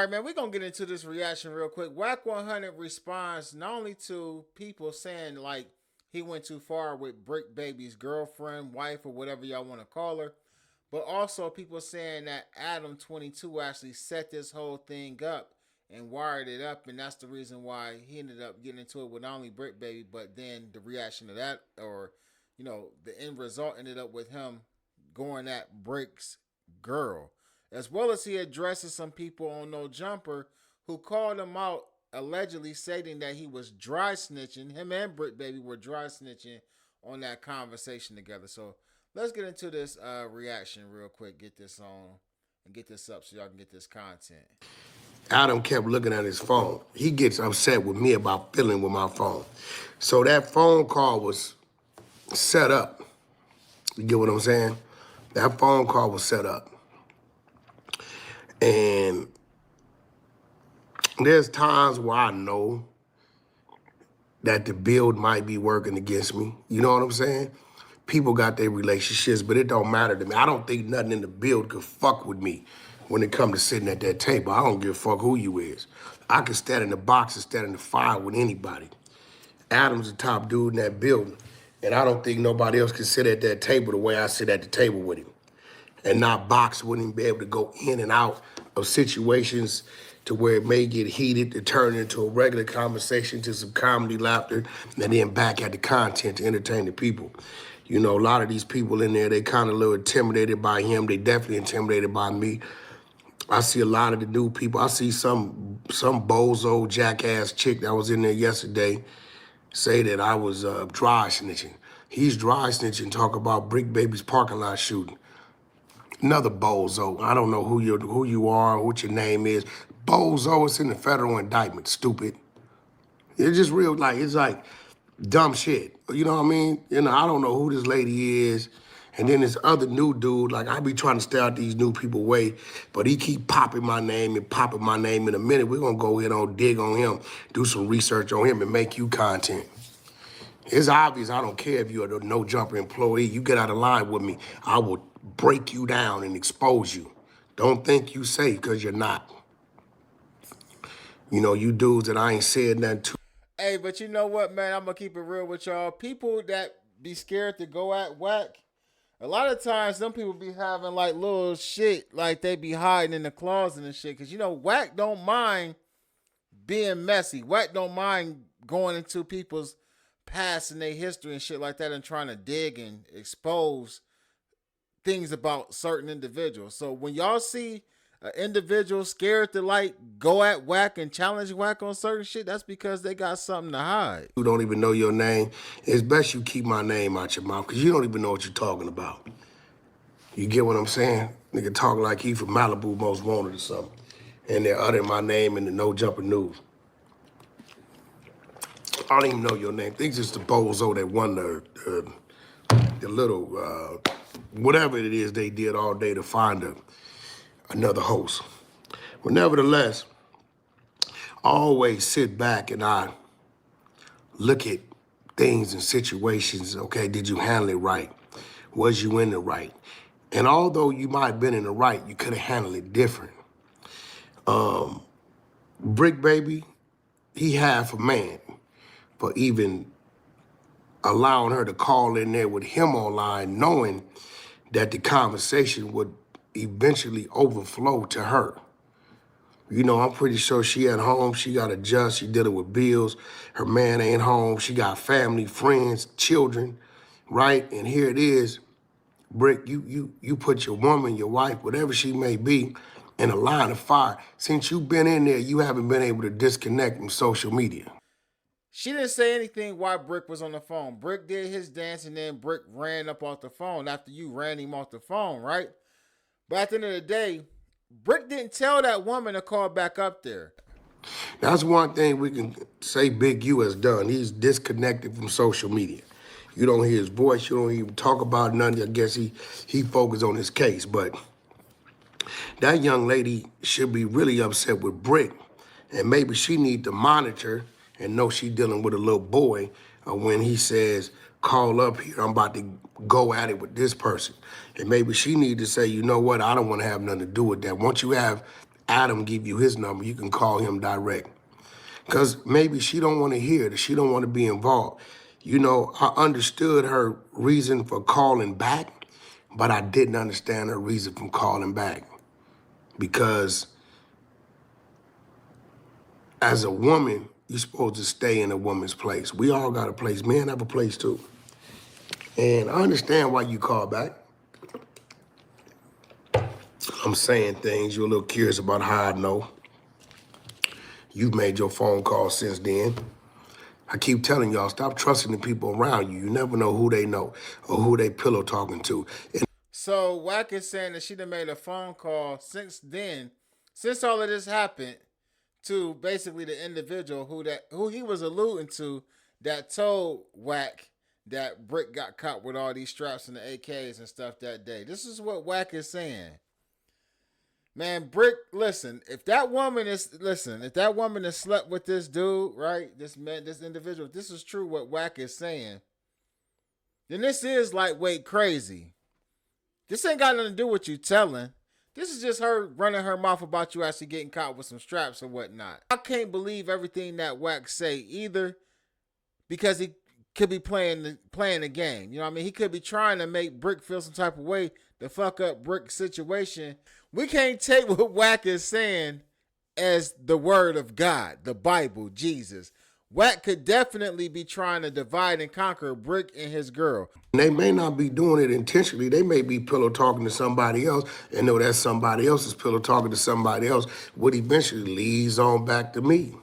All right, man, we're going to get into this reaction real quick. Wack 100 responds not only to people saying, like, he went too far with Bricc Baby's girlfriend, wife, or whatever y'all want to call her, but also people saying that Adam 22 actually set this whole thing up and wired it up, and that's the reason why he ended up getting into it with not only Bricc Baby, but then the reaction to that, or, the end result ended up with him going at Brick's girl, as well as he addresses some people on No Jumper who called him out, allegedly stating that he was dry snitching. Him and Bricc Baby were dry snitching on that conversation together. So let's get into this reaction real quick. Get this on and get this up so y'all can get this content. Adam kept looking at his phone. He gets upset with me about fiddling with my phone. So that phone call was set up. You get what I'm saying? That phone call was set up. And there's times where I know that the build might be working against me. You know what I'm saying? People got their relationships, but it don't matter to me. I don't think nothing in the build could fuck with me when it comes to sitting at that table. I don't give a fuck who you is. I can stand in the box and stand in the fire with anybody. Adam's the top dude in that building, and I don't think nobody else can sit at that table the way I sit at the table with him and not box with him, be able to go in and out of situations to where it may get heated to turn into a regular conversation to some comedy, laughter, and then back at the content to entertain the people. You know, a lot of these people in there, they kind of a little intimidated by him. They definitely intimidated by me. I see a lot of the new people. I see some bozo jackass chick that was in there yesterday say that I was dry snitching. He's dry snitching, talk about Bricc Baby's parking lot shooting. Another bozo. I don't know who you are, what your name is. Bozo, it's in the federal indictment, stupid. It's just real, it's like dumb shit. You know what I mean? I don't know who this lady is. And then this other new dude, I be trying to stay out these new people way, but he keep popping my name and popping my name. In a minute, we're gonna go ahead and dig on him, do some research on him and make you content. It's obvious I don't care if you're a No Jumper employee. You get out of line with me, I will break you down and expose you. Don't think you safe, because you're not. You dudes that I ain't said nothing to. Hey, but you know what, man? I'm going to keep it real with y'all. People that be scared to go at Wack, a lot of times them people be having little shit, they be hiding in the closet and shit. Because, Wack don't mind being messy. Wack don't mind going into people's past and their history and shit like that and trying to dig and expose things about certain individuals. So when y'all see an individual scared to go at Wack and challenge Wack on certain shit, that's because they got something to hide. Who don't even know your name, it's best you keep my name out your mouth, because you don't even know what you're talking about. You get what I'm saying? Nigga talking like he from Malibu Most Wanted or something. And they're uttering my name in the No Jumper News. I don't even know your name. Think it's the bozo that won the little, whatever it is they did all day to find another host. But nevertheless, I always sit back and I look at things and situations. Okay, did you handle it right? Was you in the right? And although you might have been in the right, you could have handled it different. Bricc Baby, he half a man for even allowing her to call in there with him online, knowing that the conversation would eventually overflow to her. I'm pretty sure she at home, she got to adjust, she dealing with bills, her man ain't home, she got family, friends, children, right? And here it is, Bricc, you put your woman, your wife, whatever she may be, in a line of fire. Since you've been in there, you haven't been able to disconnect from social media. She didn't say anything while Bricc was on the phone. Bricc did his dance and then Bricc ran up off the phone after you ran him off the phone, right? But at the end of the day, Bricc didn't tell that woman to call back up there. That's one thing we can say Big U has done. He's disconnected from social media. You don't hear his voice, you don't even talk about nothing. I guess he focused on his case, but that young lady should be really upset with Bricc, and maybe she need to monitor and know she dealing with a little boy when he says, call up here, I'm about to go at it with this person. And maybe she need to say, you know what, I don't want to have nothing to do with that. Once you have Adam give you his number. You can call him direct. Because maybe she don't want to hear it. She don't want to be involved. You know, I understood her reason for calling back, but I didn't understand her reason for calling back. Because as a woman, you're supposed to stay in a woman's place. We all got a place. Men have a place too. And I understand why you call back. I'm saying things. You're a little curious about how I know. You've made your phone call since then. I keep telling y'all, stop trusting the people around you. You never know who they know or who they pillow talking to. And So Wack is saying that she done made a phone call since then, since all of this happened, to basically the individual who he was alluding to that told Wack that Bricc got caught with all these straps and the AKs and stuff that day. This is what Wack is saying. Man, Bricc, listen, if that woman has slept with this dude, right? This man, this individual, if this is true what Wack is saying, then this is lightweight crazy. This ain't got nothing to do with you telling. This is just her running her mouth about you actually getting caught with some straps or whatnot. I can't believe everything that Wack say either, because he could be playing the game. You know what I mean? He could be trying to make Bricc feel some type of way to fuck up Brick's situation. We can't take what Wack is saying as the word of God, the Bible, Jesus. Wack could definitely be trying to divide and conquer Bricc and his girl. they may not be doing it intentionally. They may be pillow talking to somebody else and know that somebody else is pillow talking to somebody else, what eventually leads on back to me.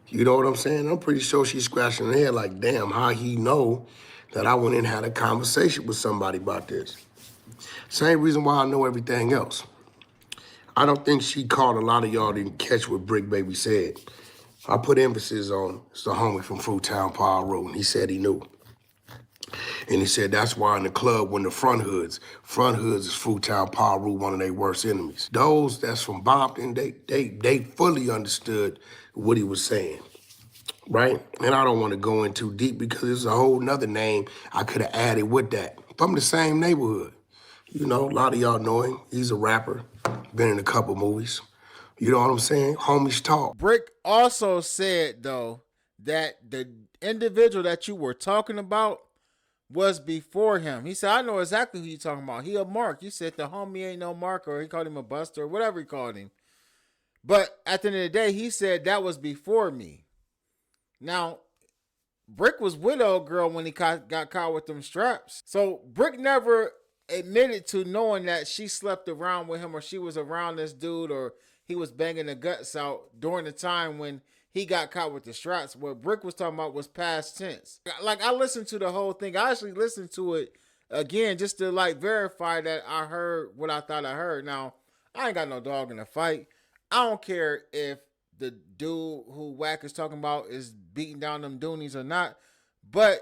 You know what I'm saying? I'm pretty sure she's scratching her head like, damn, how he know that I went and had a conversation with somebody about this? Same reason why I know everything else. I don't think she caught a lot of y'all didn't catch what Bricc Baby said. I put emphasis on it's the homie from Fruittown Power Road, and he said he knew. And he said that's why in the club when the front hoods is Fruittown Power Road, one of their worst enemies. Those that's from Bompton, they fully understood what he was saying, right? And I don't want to go in too deep because there's a whole nother name I could have added with that. From the same neighborhood. You know, a lot of y'all know him. He's a rapper, been in a couple movies. You know what I'm saying? Homies talk. Bricc also said, though, that the individual that you were talking about was before him. He said, I know exactly who you're talking about. He a Mark. You said the homie ain't no Mark, or he called him a buster, or whatever he called him. But at the end of the day, he said that was before me. Now, Bricc was with old girl when he got caught with them straps. So Bricc never admitted to knowing that she slept around with him, or she was around this dude, or he was banging the guts out during the time when he got caught with the straps. What Bricc was talking about was past tense. Like, I listened to the whole thing. I actually listened to it again just to verify that I heard what I thought I heard. Now, I ain't got no dog in the fight. I don't care if the dude who Wack is talking about is beating down them Doonies or not, but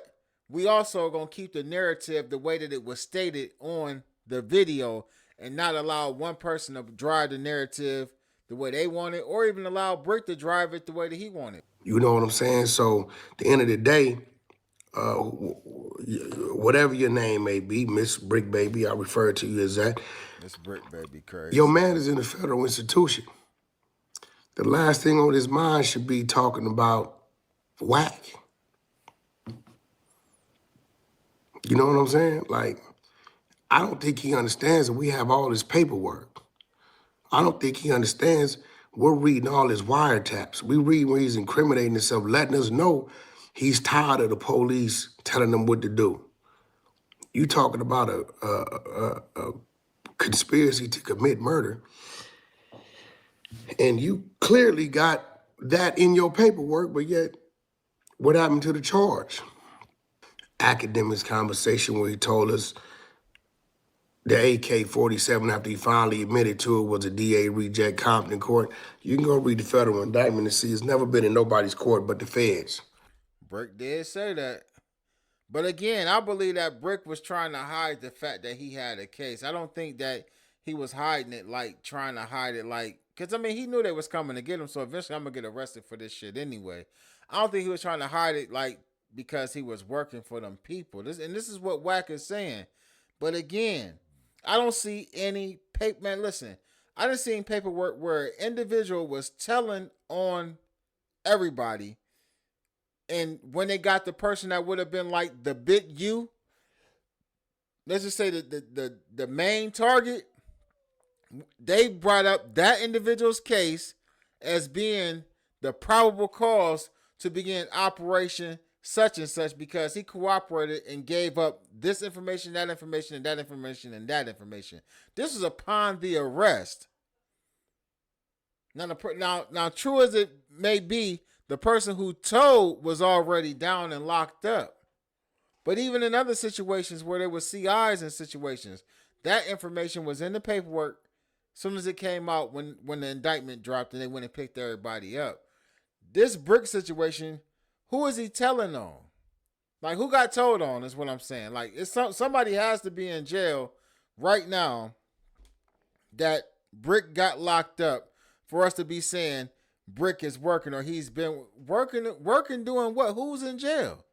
we also are going to keep the narrative the way that it was stated on the video and not allow one person to drive the narrative the way they want it, or even allow Bricc to drive it the way that he wanted. You know what I'm saying? So at the end of the day, whatever your name may be, Miss Bricc Baby, I refer to you as that. This Bricc Baby crazy. Your man is in a federal institution. The last thing on his mind should be talking about Wack. You know what I'm saying? Like, I don't think he understands that we have all this paperwork. I don't think he understands we're reading all his wiretaps. We read where he's incriminating himself, letting us know he's tired of the police telling him what to do. You talking about a conspiracy to commit murder, and you clearly got that in your paperwork, but yet, what happened to the charge? Academics conversation where he told us the AK-47, after he finally admitted to it, was a DA reject Compton court. You can go read the federal indictment and see it's never been in nobody's court but the feds. Bricc did say that. But again, I believe that Bricc was trying to hide the fact that he had a case. I don't think that he was hiding it, trying to hide it, because, I mean, he knew they was coming to get him, so eventually I'm going to get arrested for this shit anyway. I don't think he was trying to hide it, because he was working for them people. This is what Wack is saying. But again, I don't see any paper. Man, listen, I done seen paperwork where an individual was telling on everybody, and when they got the person that would have been like the big U, let's just say the main target, they brought up that individual's case as being the probable cause to begin operation such and such because he cooperated and gave up this information, that information, and that information, and that information. This was upon the arrest. Now, true as it may be, the person who told was already down and locked up. But even in other situations where there were CIs in situations, that information was in the paperwork as soon as it came out when the indictment dropped and they went and picked everybody up. This Bricc situation, who is he telling on? Like, who got told on is what I'm saying. Like, somebody has to be in jail right now that Bricc got locked up for us to be saying Bricc is working or he's been working doing what? Who's in jail?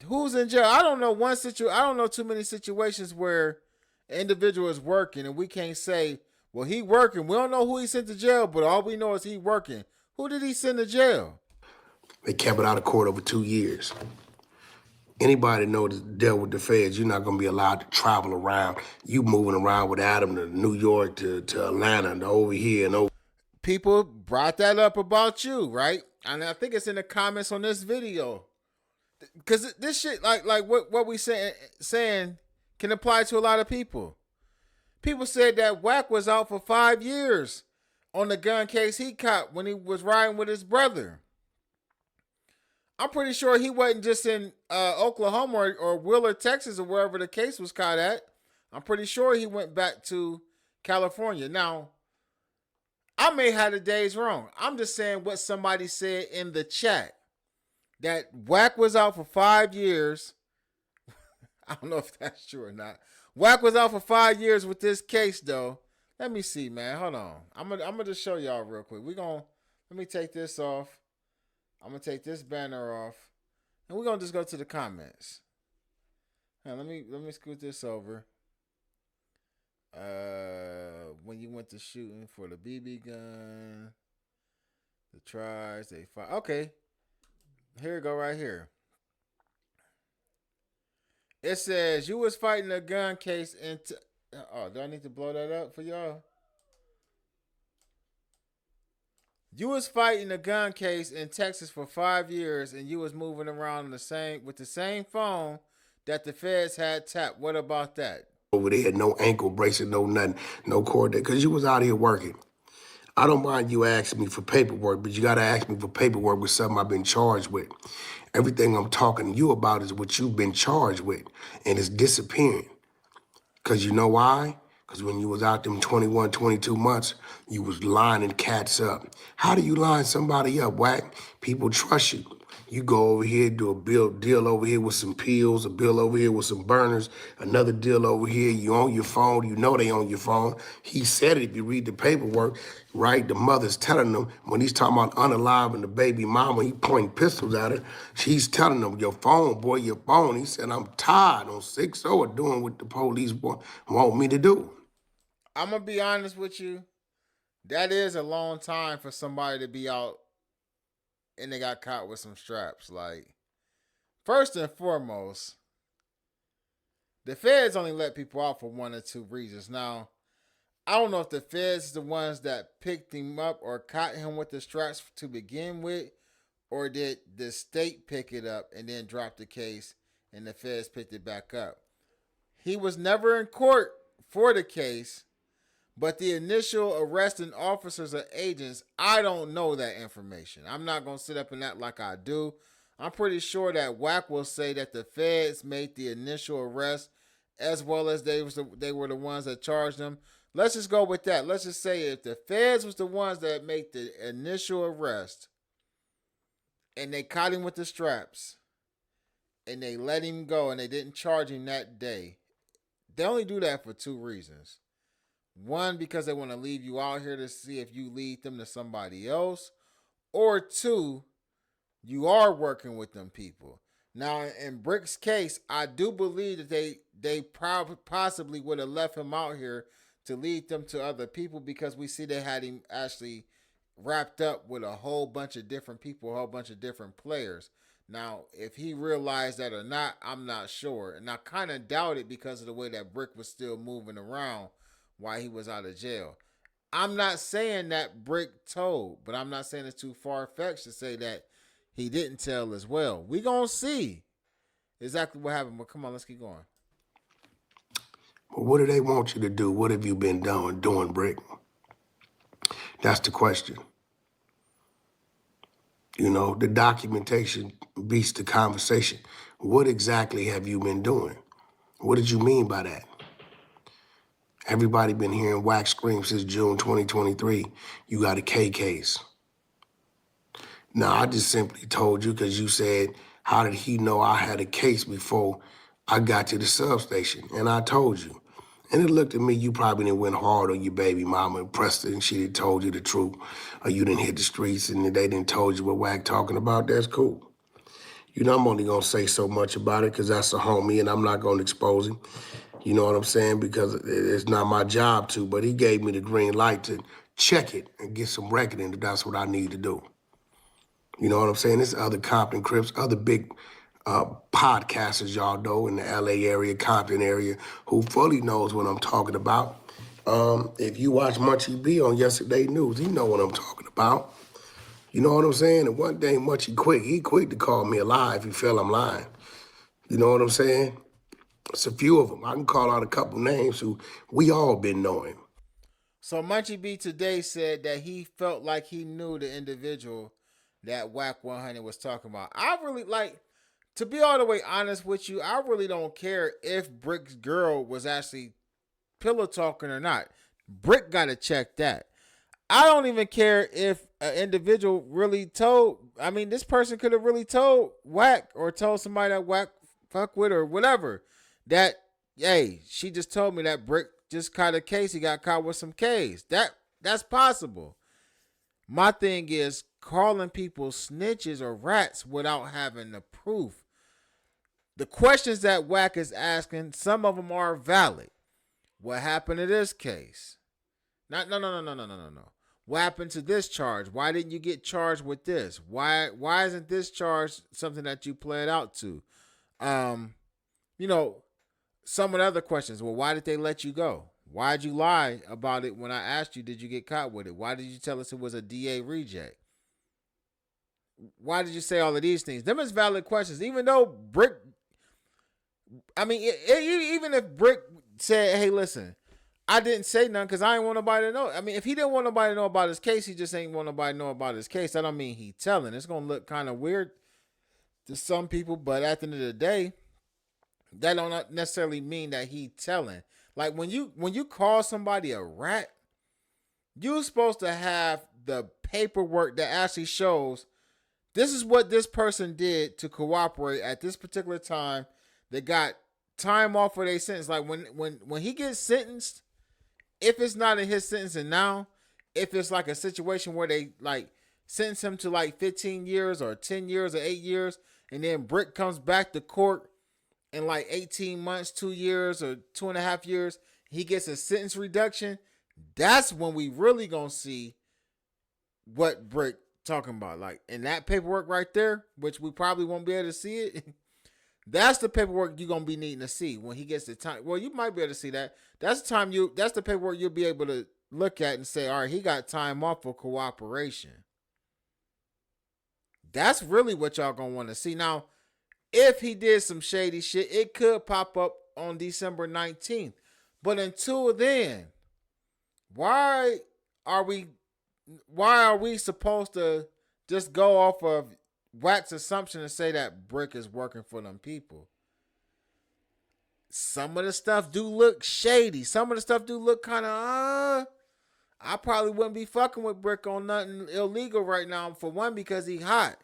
Who's in jail? I don't know I don't know too many situations where an individual is working and we can't say, well, he working. We don't know who he sent to jail, but all we know is he working. Who did he send to jail? They kept it out of court over 2 years. Anybody know that dealt with the feds, you're not gonna be allowed to travel around. You moving around with Adam to New York to Atlanta and over here and over. People brought that up about you, right? And I think it's in the comments on this video. Because this shit, like what we saying can apply to a lot of people. People said that Wack was out for 5 years on the gun case he caught when he was riding with his brother. I'm pretty sure he wasn't just in Oklahoma or Wheeler, Texas, or wherever the case was caught at. I'm pretty sure he went back to California. Now, I may have the days wrong. I'm just saying what somebody said in the chat. That Wack was out for 5 years. I don't know if that's true or not. Wack was out for 5 years with this case, though. Let me see, man. Hold on. I'm gonna just show y'all real quick. Let me take this off. I'm gonna take this banner off, and we're gonna just go to the comments. Now, let me scoot this over. When you went to shooting for the BB gun, the tries they fought. Okay, here we go right here. It says you was fighting a gun case oh, do I need to blow that up for y'all? You was fighting a gun case in Texas for 5 years, and you was moving around with the same phone that the feds had tapped. What about that? Over there, no ankle bracelet, no nothing, no cord, because you was out here working. I don't mind you asking me for paperwork, but you got to ask me for paperwork with something I've been charged with. Everything I'm talking to you about is what you've been charged with, and it's disappearing. Because you know why? Because when you was out them 21, 22 months, you was lining cats up. How do you line somebody up, Wack? People trust you. You go over here, do a deal over here with some pills, a bill over here with some burners, another deal over here, you on your phone, you know they on your phone. He said it, if you read the paperwork, right? The mother's telling them, when he's talking about unaliving the baby mama, he pointing pistols at her, she's telling them, your phone, boy, your phone. He said, I'm tired on 6-0 of doing what the police want me to do. I'm going to be honest with you. That is a long time for somebody to be out and they got caught with some straps. Like, first and foremost, the feds only let people out for 1 or 2 reasons. Now, I don't know if the feds the ones that picked him up or caught him with the straps to begin with, or did the state pick it up and then drop the case and the feds picked it back up. He was never in court for the case, but the initial arresting officers or agents, I don't know that information. I'm not going to sit up and act like I do. I'm pretty sure that Wack will say that the feds made the initial arrest as well as they were the ones that charged them. Let's just go with that. Let's just say if the feds was the ones that made the initial arrest and they caught him with the straps and they let him go and they didn't charge him that day, they only do that for 2 reasons. 1, because they want to leave you out here to see if you lead them to somebody else. Or 2, you are working with them people. Now, in Brick's case, I do believe that they possibly would have left him out here to lead them to other people because we see they had him actually wrapped up with a whole bunch of different people, a whole bunch of different players. Now, if he realized that or not, I'm not sure. And I kind of doubt it because of the way that Bricc was still moving around while he was out of jail. I'm not saying that Bricc told, but I'm not saying it's too far fetched to say that he didn't tell as well. We gonna see exactly what happened. But come on, let's keep going. But what do they want you to do? What have you been doing, Bricc? That's the question. You know, the documentation beats the conversation. What exactly have you been doing? What did you mean by that? Everybody been hearing Wack scream since June 2023. You got a K case. Now, I just simply told you because you said, how did he know I had a case before I got to the substation? And I told you. And it looked at me, you probably didn't went hard on your baby mama and pressed her and she didn't told you the truth. Or you didn't hit the streets and they didn't told you what Wack talking about. That's cool. You know, I'm only going to say so much about it because that's a homie and I'm not going to expose him. You know what I'm saying? Because it's not my job to, but he gave me the green light to check it and get some reckoning that that's what I need to do. You know what I'm saying? There's other Compton Crips, other big podcasters y'all know in the LA area, Compton area, who fully knows what I'm talking about. If you watch Munchie B on Yesterday News, he know what I'm talking about. You know what I'm saying? And one thing Munchie quick, he quick to call me a lie if he feel I'm lying. You know what I'm saying? It's a few of them. I can call out a couple names who we all been knowing. So Munchie B today said that he felt like he knew the individual that Wack 100 was talking about. I really like, to be all the way honest with you, I really don't care if Brick's girl was actually pillow talking or not. Bricc got to check that. I don't even care if an individual really told. I mean, this person could have really told Wack or told somebody that Wack fuck with or whatever. That, hey, she just told me that Bricc just caught a case. He got caught with some K's. That's possible. My thing is calling people snitches or rats without having the proof. The questions that Wack is asking, some of them are valid. What happened to this case? No. What happened to this charge? Why didn't you get charged with this? Why isn't this charge something that you pled out to? You know, some of the other questions. Well, why did they let you go? Why'd you lie about it when I asked you, did you get caught with it? Why did you tell us it was a DA reject? Why did you say all of these things? Them is valid questions. Even though Bricc, I mean, even if Bricc said, hey, listen, I didn't say nothing because I ain't want nobody to know. I mean, if he didn't want nobody to know about his case, he just ain't want nobody to know about his case. That don't mean he telling. It's going to look kind of weird to some people, but at the end of the day, that don't necessarily mean that he telling. Like when you call somebody a rat, you're supposed to have the paperwork that actually shows this is what this person did to cooperate at this particular time. They got time off for their sentence. Like when he gets sentenced, if it's not in his sentencing now, if it's like a situation where they like sentence him to like 15 years or 10 years or 8 years, and then Bricc comes back to court in like 18 months, 2 years or 2.5 years, he gets a sentence reduction. That's when we really gonna see what Bricc talking about. Like in that paperwork right there, which we probably won't be able to see it. That's the paperwork you're gonna be needing to see when he gets the time. Well, you might be able to see that. That's the paperwork you'll be able to look at and say, all right, he got time off for cooperation. That's really what y'all gonna want to see. Now, if he did some shady shit, it could pop up on December 19th. But until then, why are we supposed to just go off of Wack's assumption and say that Bricc is working for them people? Some of the stuff do look shady. Some of the stuff do look kind of, I probably wouldn't be fucking with Bricc on nothing illegal right now. For one, because he hot.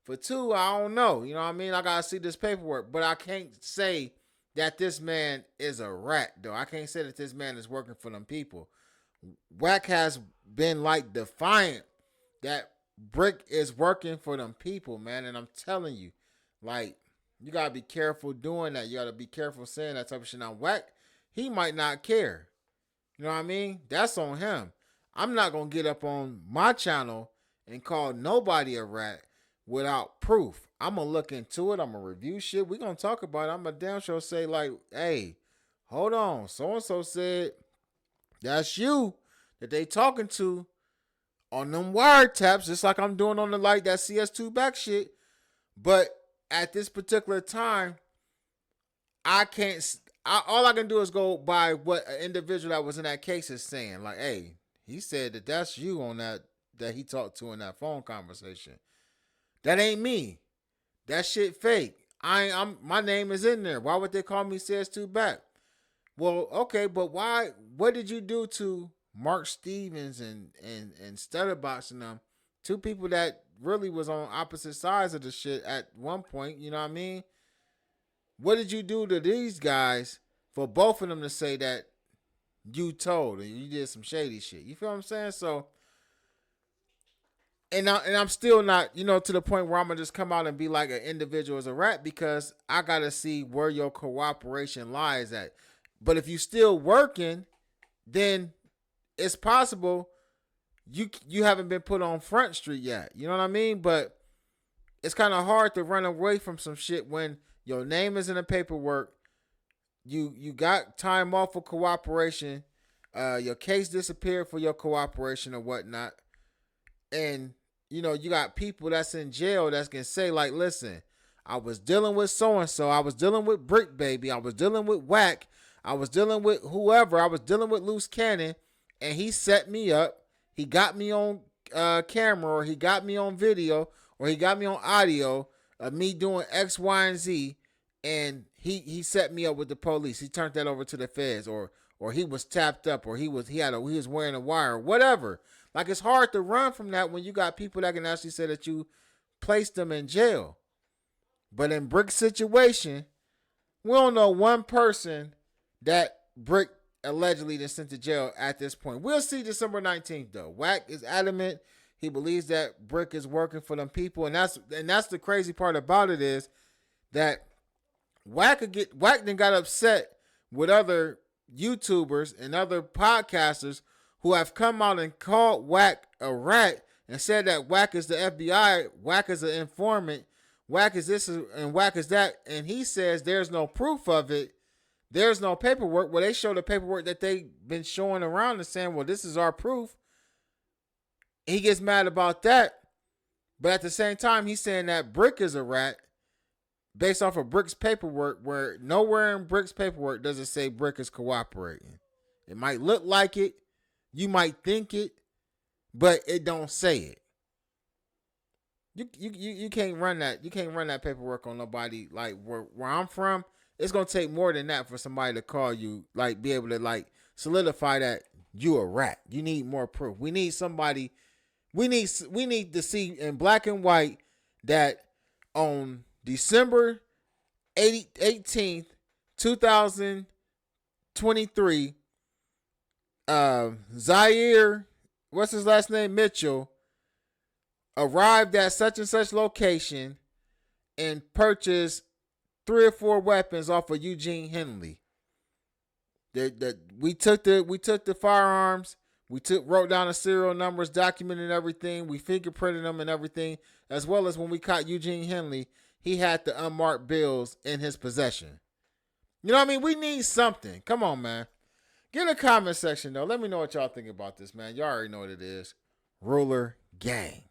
For two, I don't know. You know what I mean? I got to see this paperwork. But I can't say that this man is a rat, though. I can't say that this man is working for them people. Wack has been like defiant that Bricc is working for them people, man. And I'm telling you, like, you got to be careful doing that. You got to be careful saying that type of shit. Now, Wack, he might not care. You know what I mean? That's on him. I'm not going to get up on my channel and call nobody a rat without proof. I'm going to look into it. I'm going to review shit. We're going to talk about it. I'm going to damn sure say like, hey, hold on. So-and-so said that's you that they talking to on them wiretaps, just like I'm doing on the like that CS2 back shit. But at this particular time, I can't. All I can do is go by what an individual that was in that case is saying. Like, hey, he said that that's you on that he talked to in that phone conversation. That ain't me. That shit fake. I'm my name is in there. Why would they call me CS2 back? Well, okay, but why? What did you do to Mark Stevens and Stutterbox and them? Two people that really was on opposite sides of the shit at one point. You know what I mean? What did you do to these guys for both of them to say that you told and you did some shady shit? You feel what I'm saying? So, and I'm still not, to the point where I'm gonna just come out and be like an individual as a rat, because I gotta see where your cooperation lies at. But if you still working, then it's possible you haven't been put on Front Street yet. You know what I mean? But it's kind of hard to run away from some shit when your name is in the paperwork. You got time off for cooperation. Your case disappeared for your cooperation or whatnot. And, you got people that's in jail that's going to say, like, listen, I was dealing with so-and-so. I was dealing with Bricc Baby. I was dealing with Wack. I was dealing with whoever. I was dealing with Loose Cannon. And he set me up. He got me on camera, or he got me on video, or he got me on audio of me doing X, Y, and Z. And he set me up with the police. He turned that over to the feds, or he was tapped up, or he was wearing a wire, or whatever. Like, it's hard to run from that when you got people that can actually say that you placed them in jail. But in Brick's situation, we don't know one person that Bricc allegedly just sent to jail at this point. We'll see December 19th though. Wack is adamant. He believes that Bricc is working for them people, and that's the crazy part about it is that Wack then got upset with other YouTubers and other podcasters who have come out and called Wack a rat and said that Wack is the FBI, Wack is an informant, Wack is this and Wack is that, and he says there's no proof of it. There's no paperwork. Well, they show the paperwork that they've been showing around and saying, well, this is our proof. He gets mad about that. But at the same time, he's saying that Bricc is a rat based off of Brick's paperwork, where nowhere in Brick's paperwork does it say Bricc is cooperating. It might look like it. You might think it, but it don't say it. You can't run that. You can't run that paperwork on nobody. Like where I'm from, it's gonna take more than that for somebody to call you, like, be able to, like, solidify that you a rat. You need more proof. We need somebody. We need to see in black and white that on December 18th, 2023, Zaire, what's his last name, Mitchell, arrived at such and such location and purchased 3 or 4 weapons off of Eugene Henley. We took the firearms, wrote down the serial numbers, documented everything, we fingerprinted them and everything, as well as when we caught Eugene Henley, he had the unmarked bills in his possession. You know what I mean? We need something. Come on, man. Get in the comment section though. Let me know what y'all think about this, man. Y'all already know what it is. Ruler Gang.